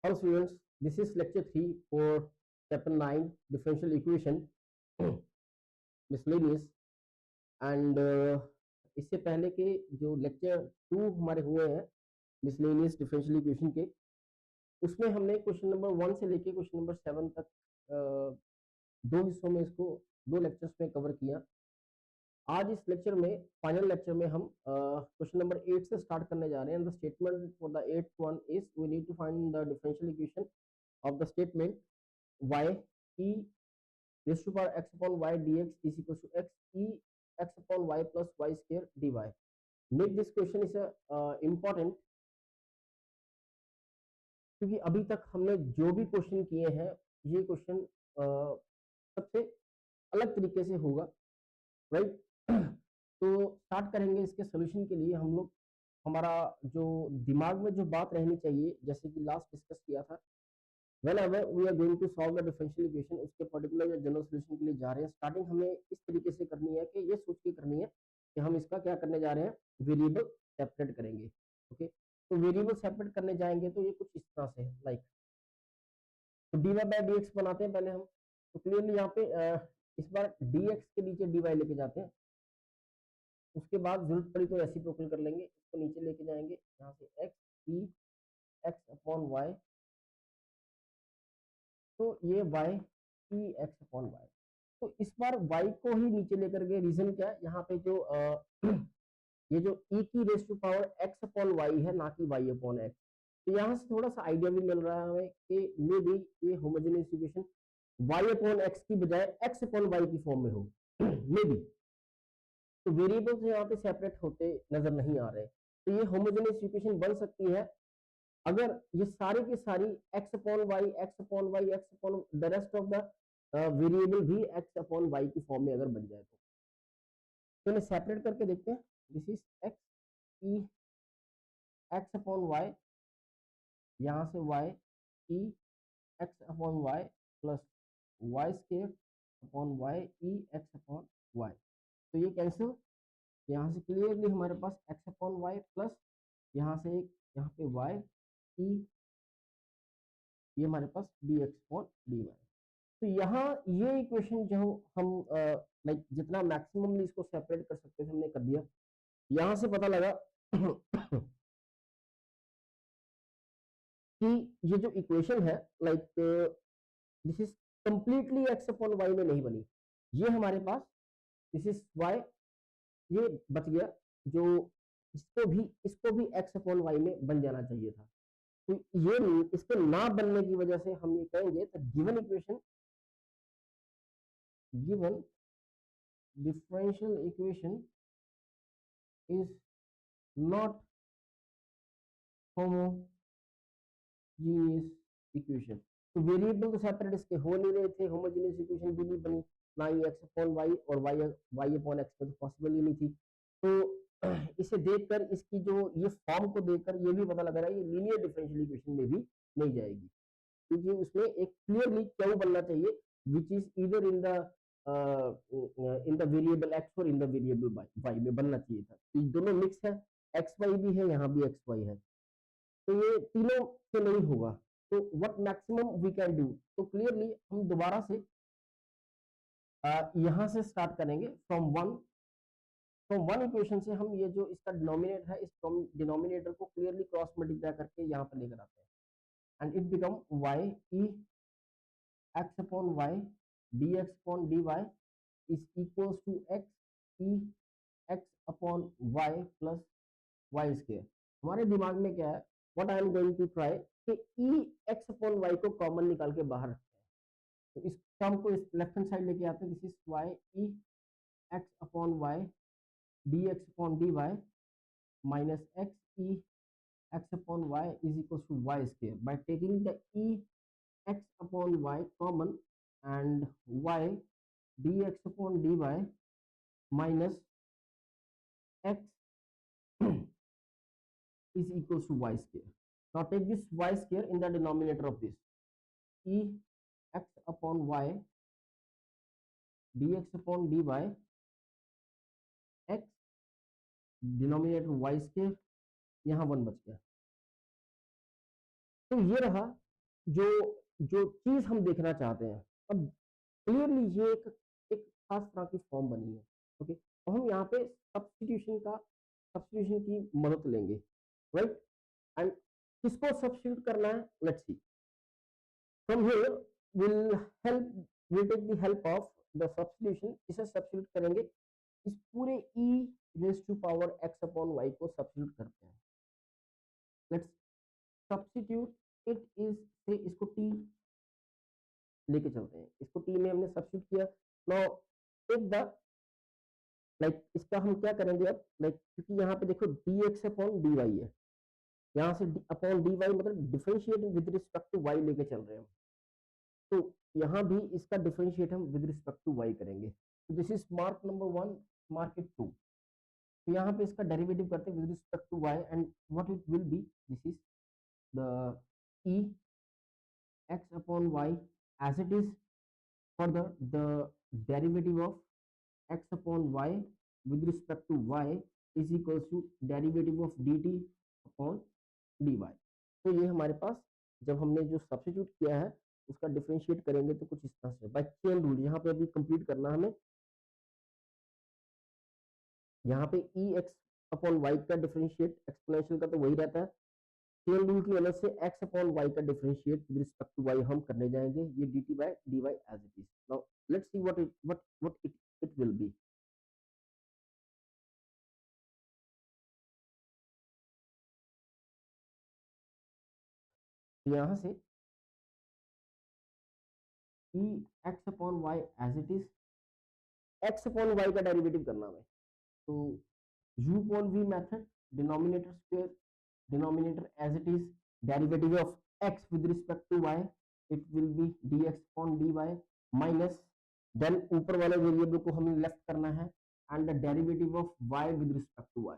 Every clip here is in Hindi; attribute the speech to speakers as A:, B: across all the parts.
A: Hello students, this is lecture 3 for chapter 9 differential equation miscellaneous and इससे पहले के जो लेक्चर 2 हमारे हुए हैं miscellaneous differential equation के, उसमें हमने क्वेश्चन नंबर 1 से लेके क्वेश्चन नंबर 7 तक दो हिस्सों में इसको दो लेक्चर्स में कवर किया। आज इस लेक्चर में फाइनल लेक्चर में हम क्वेश्चन नंबर 8 से स्टार्ट करने जा रहे हैं। The statement for the 8th one is we need to find the differential equation of the statement y e raised to power x upon y dx is equal to x e x upon y plus y square dy. Make this question is important क्योंकि अभी तक हमने जो भी क्वेश्चन किए हैं ये क्वेश्चन सबसे अलग तरीके से होगा, राइट? तो स्टार्ट करेंगे इसके सोल्यूशन के लिए। हम लोग हमारा जो दिमाग में जो बात रहनी चाहिए, जैसे कि लास्ट डिस्कस किया था, whenever we are going to solve the differential equation, उसके पर्टिकुलर या जनरल सॉल्यूशन के लिए जा रहे हैं, स्टार्टिंग हमें इस तरीके से करनी है कि ये सोच के करनी है कि हम इसका क्या करने जा रहे हैं, वेरिएबल सेपरेट करेंगे। ओके, तो वेरिएबल सेपरेट करने जाएंगे तो ये कुछ इस तरह से लाइक तो dy बाय dx बनाते हैं पहले हम। तो क्लियरली यहाँ पे इस बार dx के नीचे dy लेके जाते हैं, उसके बाद जरूरत पड़ी तो रेसिप्रोकल कर लेंगे, इसको नीचे लेके जाएंगे, यहाँ से x e x upon y, तो ये y e x upon y। तो इस बार y को ही नीचे लेकर के, रीजन क्या है, यहाँ पे जो ये जो e की raise to power x upon y है, ना कि y अपॉन x। तो यहाँ से थोड़ा सा आइडिया भी मिल रहा है हमें कि मे बी ये homogeneous equation y upon x की बजाय x अपॉन y की फॉर्म में हो, मे बी। तो वेरिएबल्स यहाँ पे सेपरेट होते नजर नहीं आ रहे, तो ये होमोजेनियस इक्वेशन बन सकती है अगर ये सारी की सारी x upon y, x upon y, x upon the rest of the variable भी x अपॉन y की फॉर्म में अगर बन जाए तो इन्हें सेपरेट करके देखते हैं। This is x e x upon y, यहाँ से y e x upon y plus y square upon y e x upon y। तो ये कैंसिल, यहाँ से क्लियरली हमारे पास x अपॉन y प्लस यहाँ से एक यहाँ पे y e, ये हमारे पास dx अपॉन dy। तो यहाँ ये इक्वेशन जो हम लाइक जितना मैक्सिममली इसको सेपरेट कर सकते थे हमने कर दिया। यहाँ से पता लगा कि ये जो इक्वेशन है like this is completely x upon y में नहीं बनी। ये हमारे पास दिस इज y, ये बच गया, जो इसको भी x अपॉन y में बन जाना चाहिए था। तो ये इसके ना बनने की वजह से हम ये कहेंगे तो given equation, given differential equation is not homogeneous equation। तो वेरिएबल तो सेपरेट इसके हो नहीं रहे थे, होमोजेनियस इक्वेशन भी नहीं बनी, ना ही x अपॉन y और y अपॉन x तो पॉसिबल ही नहीं थी। तो इसे देखकर, इसकी जो ये फॉर्म को देखकर ये भी पता लग रहा है ये लीनियर डिफरेंशियल इक्वेशन में भी नहीं जाएगी, क्योंकि उसमें एक क्लियरली क्या बनना चाहिए, which is either in the variable x और इन द वेरिएबल y में बनना चाहिए था। तो दोनों मिक्स है, xy भी है, यहाँ भी xy है, तो ये तीनों से नहीं होगा। तो what maximum we can do, तो क्लियरली हम दोबारा से यहाँ से स्टार्ट करेंगे फ्रॉम वन इक्वेशन से। हम ये जो इसका डिनोमिनेटर है, इस डिनोमिनेटर को क्लियरली क्रॉस मल्टीप्लाई करके यहाँ पर लेकर आते हैं, and it become y e x upon y dx upon dy is equals to x e x upon y plus y square। हमारे दिमाग में क्या है, what I am going to try कि e x upon y को कॉमन निकाल के बाहर रखते हैं। तो इस टर्म को इस लेफ्ट हैंड साइड लेके आते हैं, this is y e x upon y dx upon dy minus x e x upon y is equals to y square। By taking the e x upon y common and y dx upon dy minus x is equals to y square। Now take this y square in the denominator of this, e x upon y dx upon dy x denominator y square, यहाँ 1 बच गया। तो ये रहा जो जो चीज हम देखना चाहते हैं। अब क्लियरली ये एक खास तरह की फॉर्म बनी है। ओके, तो हम यहाँ पे सब्स्टिट्यूशन की मदद लेंगे, राइट। एंड किसको सब्स्टिट्यूट करना है, let's see. From here will help will take the help of the substitution. इसे सब्स्टिट्यूट करेंगे, इस पूरे e raise to power x upon y को सब्स्टिट्यूट करते हैं। लेट्स सब्स्टिट्यूट इट इज से इसको t लेके चलते हैं, इसको t में हमने सब्स्टिट्यूट किया। नाउ टेक द लाइक इसका हम क्या करेंगे अब, लाइक क्योंकि यहाँ पे देखो dx अपॉन dy है, यहाँ से अपॉन dy मतलब differentiate with respect to y लेके चल रहे हैं हम। तो यहाँ भी इसका डिफरेंशिएट हम विद रिस्पेक्ट टू y करेंगे। तो this is mark number 1, mark it 2। तो यहाँ पे इसका डेरिवेटिव करते हैं with respect to y and what it will be, this is the e x upon y as it is. Further, the derivative of x upon y with respect to y is equals to derivative of dt upon dy। तो ये हमारे पास जब हमने जो सब्स्टिट्यूट किया है उसका डिफरेंशिएट करेंगे तो कुछ इस तरह से बाय चेन रूल। यहाँ पे अभी कंप्लीट करना हमें, यहाँ पे ई एक्स अपॉन वाई का डिफरेंशिएट एक्सपोनेंशियल का तो वही रहता है, चेन रूल की मदद से x अपॉन y का differentiate with respect to y हम करने जाएंगे, ये dt by dy as it is. Now let's see what it will be. यहाँ से e x upon y as it is, x upon y का डेरिवेटिव करना है तो u upon v method, denominator square denominator as it is, derivative of x with respect to y it will be dx upon dy minus then ऊपर वाले वेरिएबल को हमें लेफ्ट करना है and the derivative of y with respect to y।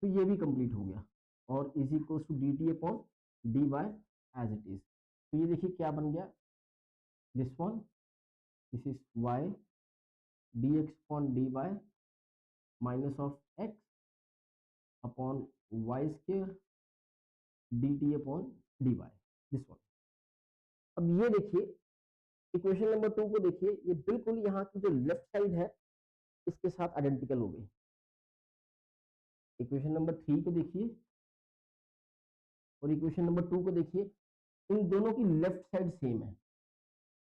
A: तो ये भी कंप्लीट हो गया और is equals to dt upon dy as it is. तो ये देखिए क्या बन गया, this one, this is y dx upon dy minus of x upon y square dt upon dy, this one. अब ये देखिए इक्वेशन नंबर 2 को देखिए, ये बिल्कुल यहाँ की जो लेफ्ट साइड है इसके साथ आइडेंटिकल हो गई। इक्वेशन नंबर 3 को देखिए और इक्वेशन नंबर 2 को देखिए, इन दोनों की लेफ्ट साइड सेम है,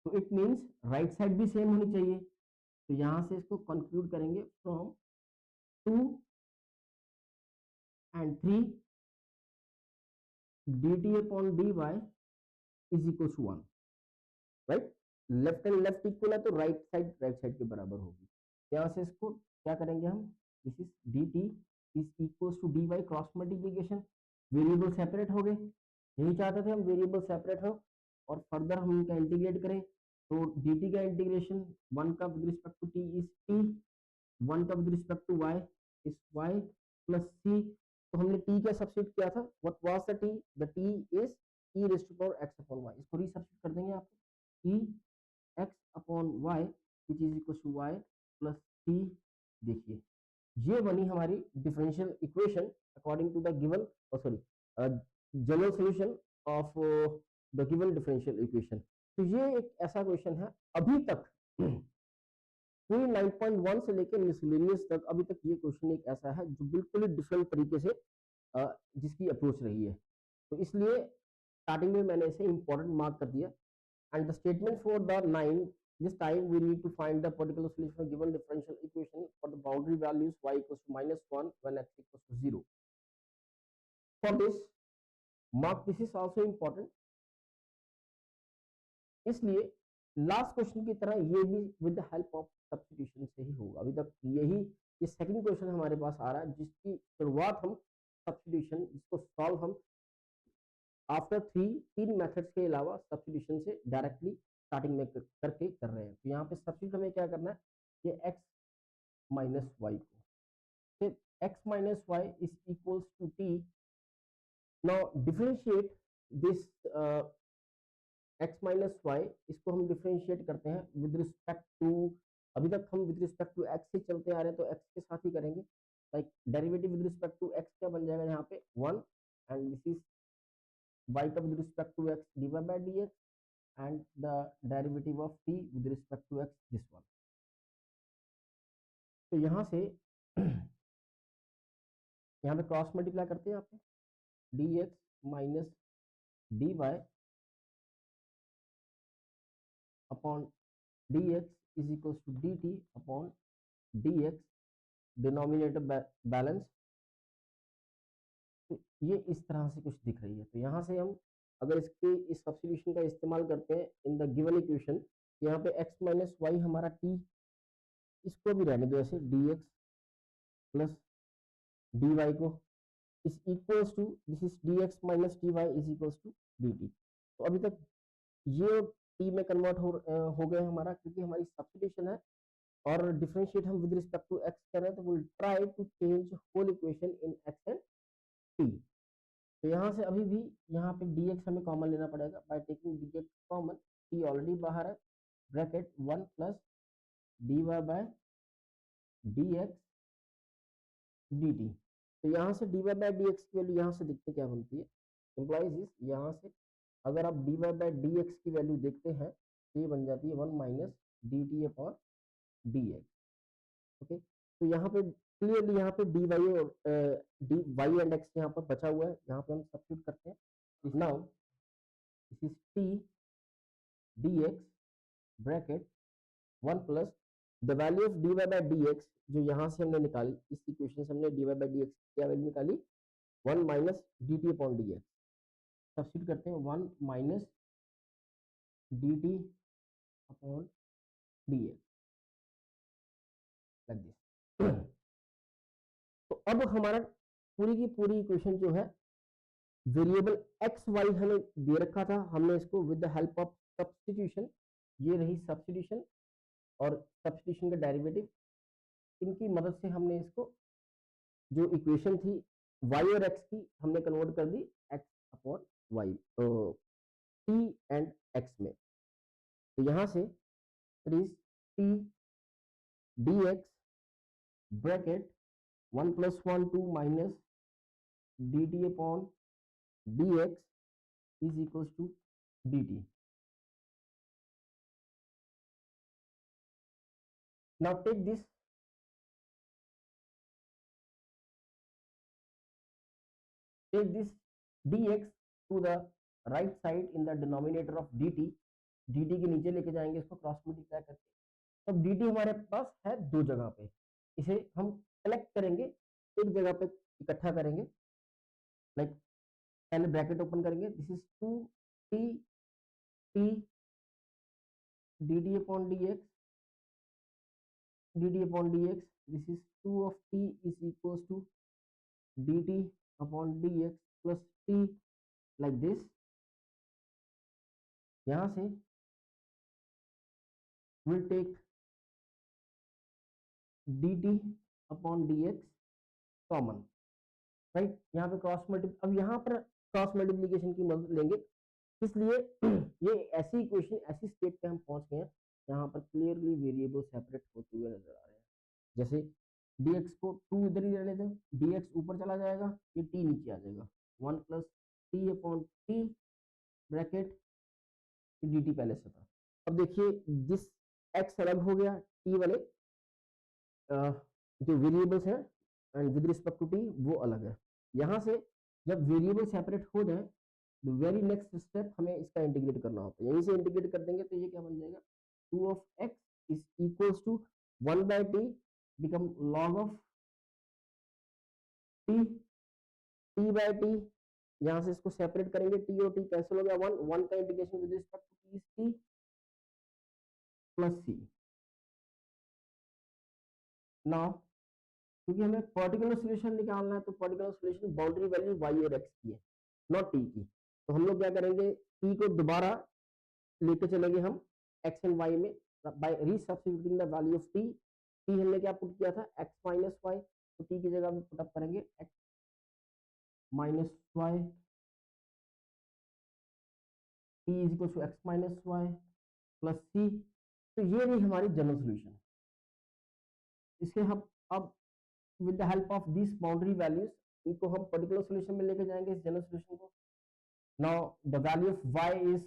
A: तो इट मींस राइट साइड भी सेम होनी चाहिए। तो यहाँ से इसको कंक्लूड करेंगे from 2 and 3 dt upon dy is equal to 1, right. Left and left equal है तो राइट साइड के बराबर होगी। यहाँ से इसको क्या करेंगे हम, this is dt is equal to dy cross multiplication, variable separate हो गए, यही चाहते थे हम, वेरिएबल सेपरेट हो और फर्दर हम इनका इंटीग्रेट करें। तो dt का इंटीग्रेशन 1 का with respect to t is t, 1 का with respect to y is y plus c। तो हमने t क्या सब्स्टिट्यूट किया था, what was the t, the t is e raise to power x upon y। इसको रीसब्स्टिट्यूट कर देंगे आपको, e x upon y which is equal to y plus c। देखिए ये बनी हमारी differential equation according to the given, sorry general solution of the given differential equation. तो ये एक ऐसा क्वेश्चन है अभी तक पूरी 9.1 से लेकर मिसलेनियस तक, अभी तक ये क्वेश्चन एक ऐसा है जो बिल्कुल ही डिफरेंट तरीके से जिसकी अप्रोच रही है। तो इसलिए स्टार्टिंग में मैंने इसे इंपॉर्टेंट मार्क कर दिया। And the statement for the 9, this time we need to find the particular solution of given differential equation for the boundary values y equals to -1 when x equals to 0. For this, mark this is also important. इसलिए लास्ट क्वेश्चन की तरह ये भी with the help of substitution से ही होगा। अभी तक यही ये सेकंड क्वेश्चन हमारे पास आ रहा है जिसकी शुरुआत हम सब्स्टिट्यूशन, जिसको सॉल्व हम आफ्टर तीन मेथड्स के अलावा सब्स्टिट्यूशन से डायरेक्टली स्टार्टिंग में करके कर रहे हैं। तो यहाँ पे सब्स्टिट्यूट हमें क्या करना है, ये x माइनस वाई को, फिर x minus y is equals to t। Now differentiate this x minus y, इसको हम डिफरेंशिएट करते हैं विद रिस्पेक्ट टू, अभी तक हम विद रिस्पेक्ट टू x से चलते आ रहे हैं तो x के साथ ही करेंगे। Like derivative with respect to x क्या बन जाएगा यहाँ पे 1 एंड दिस इज y का with respect to x dy by dx and the derivative of t with respect to x this one. तो यहाँ से यहाँ पे क्रॉस मल्टीप्लाई करते हैं, यहाँ पे dx minus dy upon dx is equal to dt upon dx, denominator balance. तो ये इस तरह से कुछ दिख रही है। तो यहाँ से हम अगर इसके इस सब्स्टिट्यूशन का इस्तेमाल करते हैं इन द गिवन इक्वेशन, यहाँ पे x माइनस वाई हमारा t, इसको भी रहने दो ऐसे, dx प्लस dy को is equals to this is dx minus dy is equals to dt। तो अभी तक ये t में कन्वर्ट हो गए हमारा, क्योंकि हमारी सब्स्टिट्यूशन है और डिफरेंशिएट हम विद रिस्पेक्ट टू x कर रहे हैं, तो will try to change whole equation in x and t। तो यहाँ से अभी भी यहाँ पे dx हमें कॉमन लेना पड़ेगा by taking dx common, t already बाहर है, bracket 1 plus dy by dx dt। तो यहाँ से dy बाय dx की वैल्यू यहाँ से देखते क्या बनती है, इम्प्लाइज इस यहाँ से अगर आप dy बाय dx की वैल्यू देखते हैं तो ये बन जाती है 1 minus dt upon dx। Okay, तो यहाँ पे क्लियरली यहाँ पे dy और y एंड x यहाँ पर बचा हुआ है, यहाँ पे हम सब्स्टिट्यूट करते हैं। Now this is t dx bracket 1 plus the value of dy by dx जो यहाँ से हमने निकाली, इस इक्वेशन से हमने dy बाय dx क्या वैल्यू निकाली, 1 minus dt upon dx। Substitute करते हैं 1 minus dt upon dx like this. तो अब हमारा पूरी की पूरी इक्वेशन जो है वेरिएबल एक्स वाई हमें दे रखा था, हमने इसको with the help of substitution, ये रही सब्स्टिट्यूशन और सब्स्टिट्यूशन का डेरिवेटिव, इनकी मदद से हमने इसको जो इक्वेशन थी y और x की हमने कन्वर्ट कर दी x upon y t and x में। तो यहाँ से it is t dx bracket 1 plus 1 2 minus dt upon dx is equals to dt. Now take this dx to the right side in the denominator of dt, dt के नीचे लेके जाएंगे इसको क्रॉस मल्टीप्लाई करके। तो dt हमारे पास है दो जगह पे, इसे हम कलेक्ट करेंगे, एक जगह पे इकट्ठा करेंगे, लाइक पहले ब्रैकेट ओपन करेंगे, this is 2t t dt upon dx this is 2 of t is equals to dt upon dx plus t like this. यहाँ से will take dt upon dx common, right. यहाँ पे क्रॉस मल्टीप्लाई, अब यहाँ पर क्रॉस मल्टीप्लीकेशन की मदद लेंगे, इसलिए ये ऐसी इक्वेशन ऐसी स्टेट पे हम पहुंच गए हैं यहाँ पर क्लियरली वेरिएबल सेपरेट होते हुए नजर आ रहे हैं। जैसे dx को 2 इधर ही रहने दें, dx ऊपर चला जाएगा, ये t नीचे आ जाएगा, 1 plus t upon t bracket dt पहले से था। अब देखिए दिस x अलग हो गया, t वाले जो वेरिएबल्स हैं and with respect to t वो अलग है। यहाँ से जब वेरिएबल सेपरेट हो जाए द वेरी नेक्स्ट स्टेप हमें इसका इंटीग्रेट करना होता है, यहीं से इंटीग्रेट कर देंगे तो ये क्या बन जाएगा, 2 of x is equals to 1 by t become log of t, t by t, यहाँ से इसको सेपरेट करेंगे, t और t कैंसिल हो गया, 1 का integration with respect to t is t plus c। Now क्योंकि हमें पर्टिकुलर सॉल्यूशन निकालना है तो particular solution boundary value y और x की है, नॉट t की। तो हम लोग क्या करेंगे, t को दोबारा लेके चलेंगे हम x एंड y में by resubstituting the value of t। t हमने क्या पुट किया था, x माइनस y, तो t की जगह में पुट अप करेंगे x minus y, t is equal to x minus y plus c। तो ये रही हमारी जनरल सॉल्यूशन। इसके हम अब with the help of this boundary values इनको हम पर्टिकुलर सॉल्यूशन में लेके जाएंगे इस जनरल सॉल्यूशन को। Now the value of y is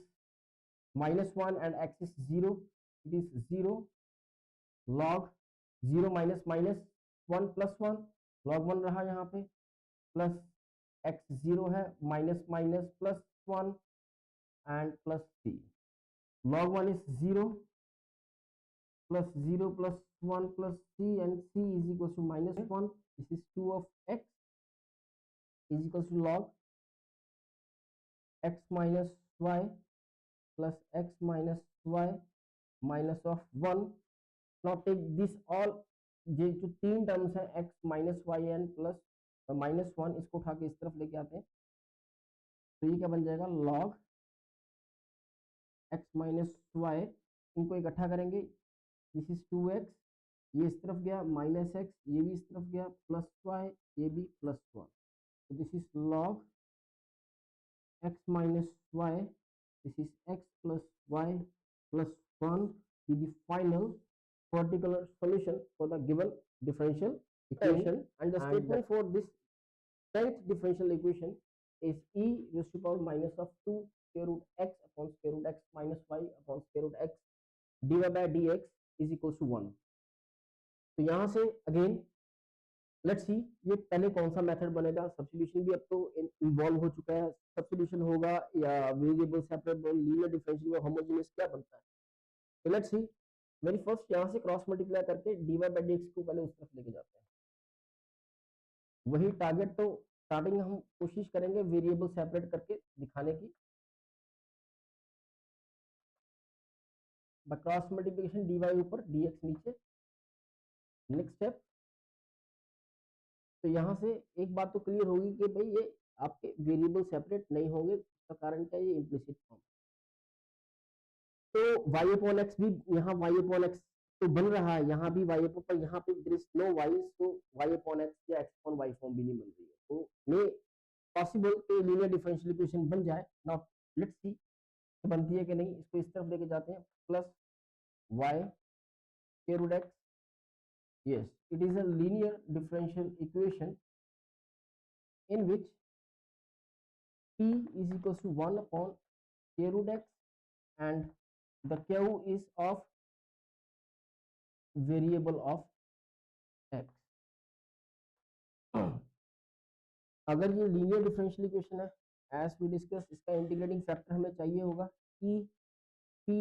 A: -1 and x is 0. It is 0 log 0 minus minus 1 plus 1 log 1 रहा यहाँ पे प्लस x 0 है minus minus plus 1 and plus c. Log 1 is 0 plus 0 plus 1 plus c and c is equals to -1. This is 2 of x is equals to log x minus y plus x minus y minus of 1. Now take this all ये जो तीन टर्म्स है x minus y n plus -1 इसको उठा के इस तरफ लेके आते हैं तो ये क्या बन जाएगा log x माइनस वाई इनको इकट्ठा करेंगे दिस इज 2x ये इस तरफ गया माइनस x ये भी इस तरफ गया प्लस y ये भी प्लस 1 तो this is log x minus y this is x plus y plus 1 with the final particular solution for the given differential equation and the statement for this 10th differential equation is e raised to power minus of 2 square root x upon square root x minus y upon square root x dy by dx is equals to 1. तो यहाँ से अगेन लेट्स सी ये पहले कौन सा मेथड बनेगा सब्स्टिट्यूशन भी अब तो इन्वॉल्व हो चुका है सब्स्टिट्यूशन होगा या वेरिएबल सेपरेट लीनियर डिफरेंशियल या होमोजेनियस क्या बनता है तो लेट्स सी वेरी फर्स्ट यहाँ से क्रॉस मल्टीप्लाई करके dy by dx को पहले उस तरफ लेके जाते हैं वही टारगेट तो स्टार्टिंग में हम कोशिश करेंगे वेरिएबल सेपरेट करके दिखाने की क्रॉस मल्टीप्लिकेशन dy ऊपर dx नीचे नेक्स्ट स्टेप तो यहाँ से एक बात तो क्लियर होगी कि भाई ये आपके वेरिएबल सेपरेट नहीं होंगे इसका कारण क्या ये इम्प्लिसिट फॉर्म तो y अपॉन x भी यहाँ y अपॉन x तो बन रहा है यहाँ भी y अपॉन पर यहाँ पे देयर इज नो y तो y अपॉन x या x अपॉन y फॉर्म भी नहीं बन रही है तो मे पॉसिबल कि लीनियर डिफरेंशियल इक्वेशन बन जाए नाउ लेट्स सी बनती है कि नहीं इसको इस तरफ लेके जाते हैं प्लस y के root x yes it is a linear differential equation in which p is equals to 1 upon k root x and the q is of variable of x अगर ये लीनियर डिफरेंशियल इक्वेशन है एज वी डिस्कस इसका इंटीग्रेटिंग फैक्टर हमें चाहिए होगा कि p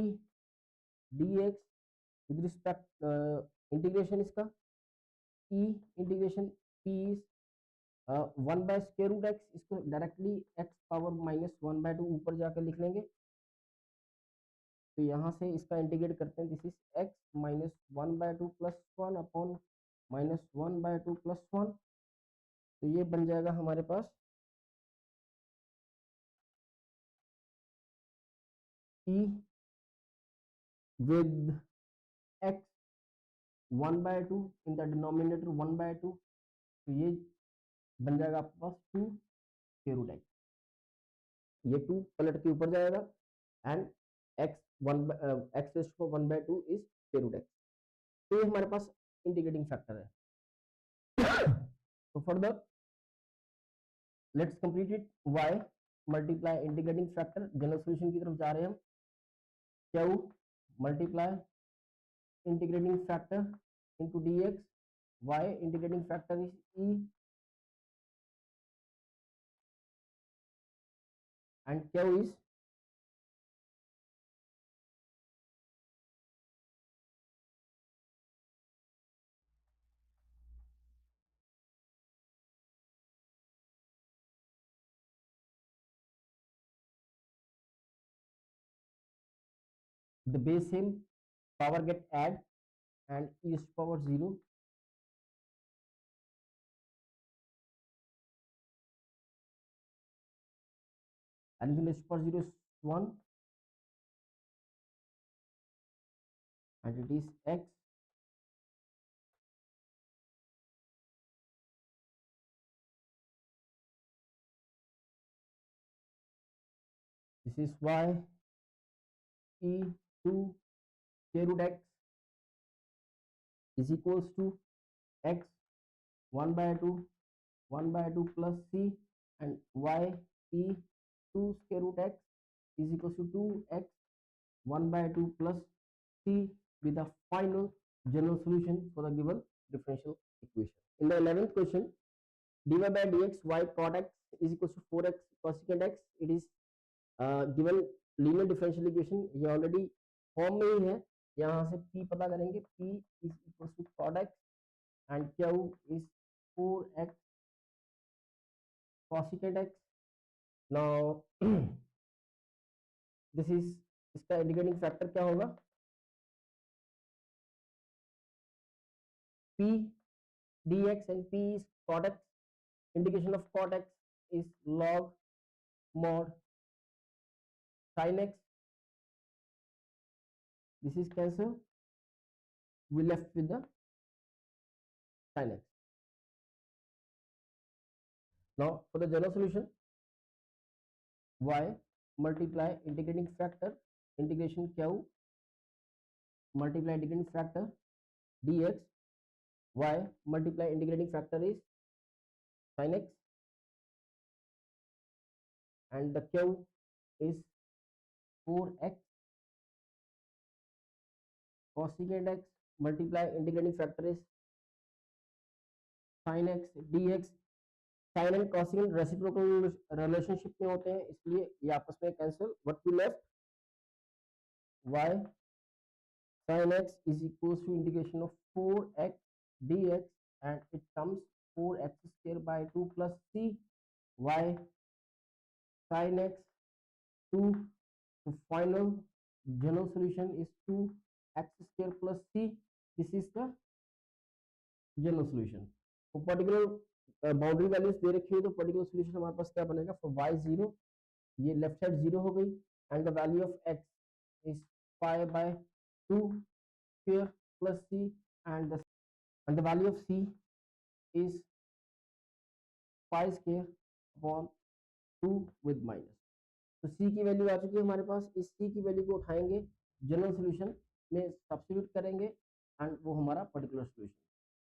A: dx with respect integration इसका e integration p is 1 by square root x इसको डायरेक्टली x पावर -1/2 ऊपर जाकर लिख लेंगे तो यहाँ से इसका इंटीग्रेट करते हैं this is x -1/2 plus 1 upon -1/2 plus 1 तो ये बन जाएगा हमारे पास e with x 1/2 in the denominator 1/2 तो ये बन जाएगा आपके पास 2 स्क्वायर रूट x ये 2 पलट के ऊपर जाएगा and x 1/2 is square root x तो ये हमारे पास इंटीग्रेटिंग फैक्टर है तो further let's complete it y multiply integrating factor general solution की तरफ जा रहे हैं हम q multiply integrating factor into dx y integrating factor is e and q is the base same power get add and e is power 0 and e is power 0 is 1 and it is x this is y e 2 k root x is equals to x 1/2 1/2 plus c and y e 2 square root x is equal to 2x 1 by 2 plus c with the final general solution for the given differential equation. In the 11th question, dy by dx y cot x is equal to 4x cosecant x. It is given linear differential equation, ये ऑलरेडी फॉर्म में ही है. यहाँ से p पता करेंगे, p is equal to cot x and q is 4x cosecant x. Now this is, इसका इंडिकेटिंग फैक्टर क्या होगा, p dx and p is cot x. Indication of cot x is log mod sin x. This is cancel. We left with the sin x. Now for the general solution, y multiply integrating factor integration q multiply integrating factor dx, y multiply integrating factor is sin x, and the q is 4x cosecant x multiply integrating factor is sin x dx. Sine and cosine reciprocal relationship में होते हैं, इसलिए ये आपस में cancel. What we left, y sin x is equals to integration of 4x dx and it comes 4x square by 2 plus c y sin x 2. The final general solution is 2x square plus c. This is the general solution. तो पर्टिकुलर बाउंड्री वैल्यूज दे रखी है, तो पर्टिकुलर सॉल्यूशन हमारे पास क्या बनेगा, फॉर y 0, ये लेफ्ट साइड 0 हो गई, and the value of x is 5 by 2 square plus c and the value of c is 5 square upon 2 with minus. तो c की वैल्यू आ चुकी है हमारे पास. इस c की वैल्यू को उठाएंगे, जनरल सॉल्यूशन में सब्स्टिट्यूट करेंगे एंड वो हमारा particular solution.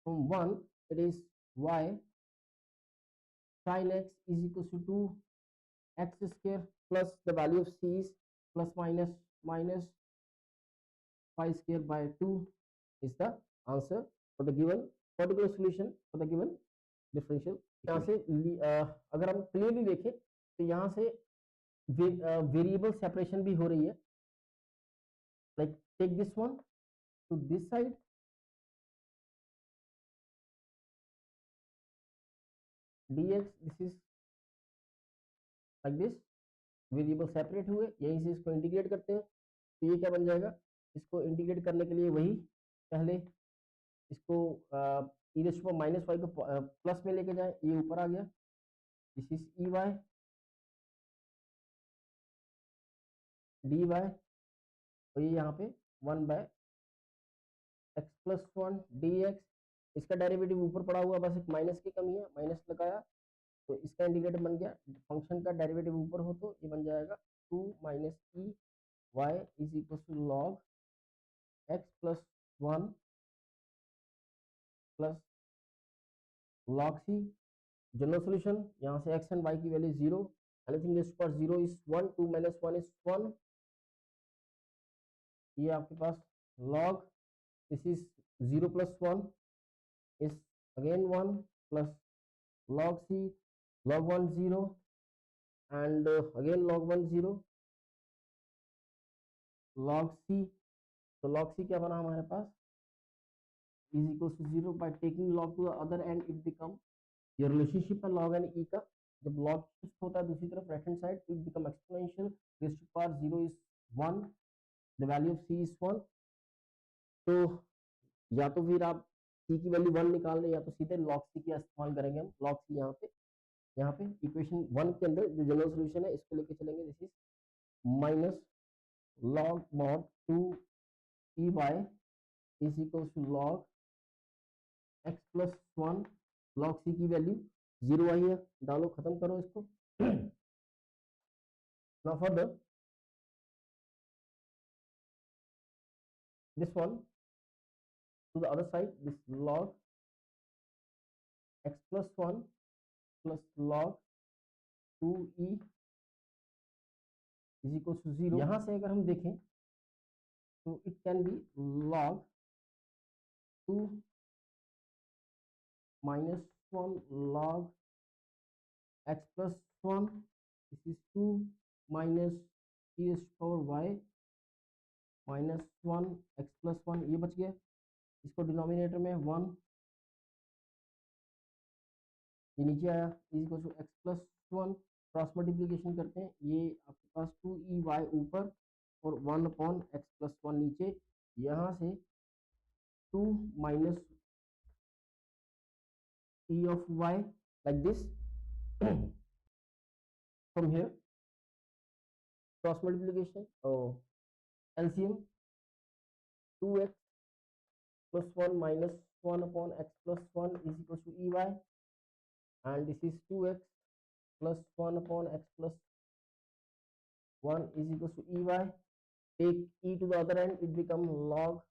A: From 1 it is y sin x is equal to 2x square plus the value of c is plus minus 5 square by 2 is the answer for the given particular solution for the given differential. यहाँ से अगर हम क्लियरली देखें तो यहाँ से वेरिएबल सेपरेशन भी हो रही है. Like take this one to this side, dx, this is like this, variable separate हुए, यहीं से इसको इंटीग्रेट करते हैं तो ये क्या बन जाएगा. इसको इंटीग्रेट करने के लिए वही पहले इसको e raise to minus y को प्लस में लेके जाए, ये ऊपर आ गया, this is e y d y, और ये यहाँ पे 1 by x plus 1 d x. इसका डेरिवेटिव ऊपर पड़ा हुआ, बस एक माइनस की कमी है, माइनस लगाया तो इसका इंटीग्रेटर बन गया. फंक्शन का डेरिवेटिव ऊपर हो तो ये बन जाएगा 2 minus E Y is equal to log X plus 1 plus log C. General solution, यहाँ से एक्स एंड वाई की value 0, anything raise to 0 is 1, 2 minus 1 is 1. ये आपके पास log, this is 0 plus 1 is again 1 plus log c log 1 0 and again log 1 0 log c. तो log c क्या बना हमारे पास, is equals to 0. by taking log to the other end it become, ये रिलेशनशिप है log and e का, जब log शिफ्ट होता है दूसरी तरफ राइट हैंड साइड तो it become exponential, raised to power 0 is 1, the value of c is 1. तो या तो फिर आप c की वैल्यू 1 निकाल लें, या तो सीधे log c का इस्तेमाल करेंगे हम. log c यहाँ पे इक्वेशन 1 के अंदर जो जनरल सॉल्यूशन है इसको लेके चलेंगे. This is minus log mod 2 e Y is equal to log x plus 1. log c की वैल्यू 0 आई है, डालो, खत्म करो इसको. Now further this one to the other side, this log x plus 1 plus log 2e is equal to 0। यहाँ से अगर हम देखें तो it can be log 2 minus 1 log x plus 1, this is 2 minus e raised to power y minus 1 x plus 1, ये बच गया। इसको डिनोमिनेटर में 1 ये नीचे आया, is equal to x plus 1, cross multiplication करते हैं, ये आपके पास 2e y ऊपर और 1 अपॉन x plus 1 नीचे। यहाँ से 2 minus e of y like this from here, cross multiplication or LCM 2x plus 1 minus 1 upon x plus 1 is equal to ey, and this is 2x plus 1 upon x plus 1 is equal to ey. Take e to the other end, it become log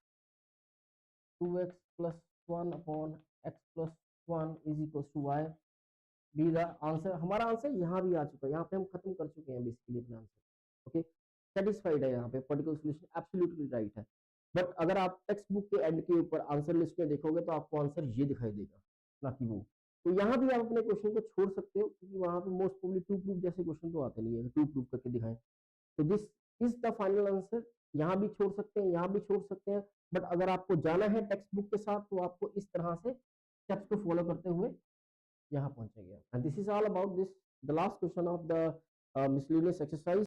A: 2x plus 1 upon x plus 1 is equal to y. Be the answer. हमारा आंसर यहाँ भी आ चुका है, यहाँ पे हम खत्म कर चुके हैं बेसिकली अपना आंसर। ओके, सेटिस्फाइड है यहाँ पे, पर्टिकुलर सोल्यूशन एब्सोल्युटली राइट है। बट अगर आप टेक्स्ट बुक के एंड के ऊपर आंसर लिस्ट में देखोगे तो आपको आंसर ये दिखाई देगा, ना कि वो। तो यहाँ भी आप अपने क्वेश्चन को छोड़ सकते हो, क्योंकि वहाँ पे मोस्ट प्रोबेबली टू प्रूफ जैसे क्वेश्चन तो आते नहीं है, टू प्रूफ करके दिखाएं। तो this is the final answer. यहाँ भी छोड़ सकते हैं, यहाँ भी छोड़ सकते हैं, बट अगर आपको जाना है टेक्स्ट बुक के साथ तो आपको इस तरह से स्टेप्स को फॉलो करते हुए यहाँ पहुंचेंगे। And this is all about this the last question of the miscellaneous exercise.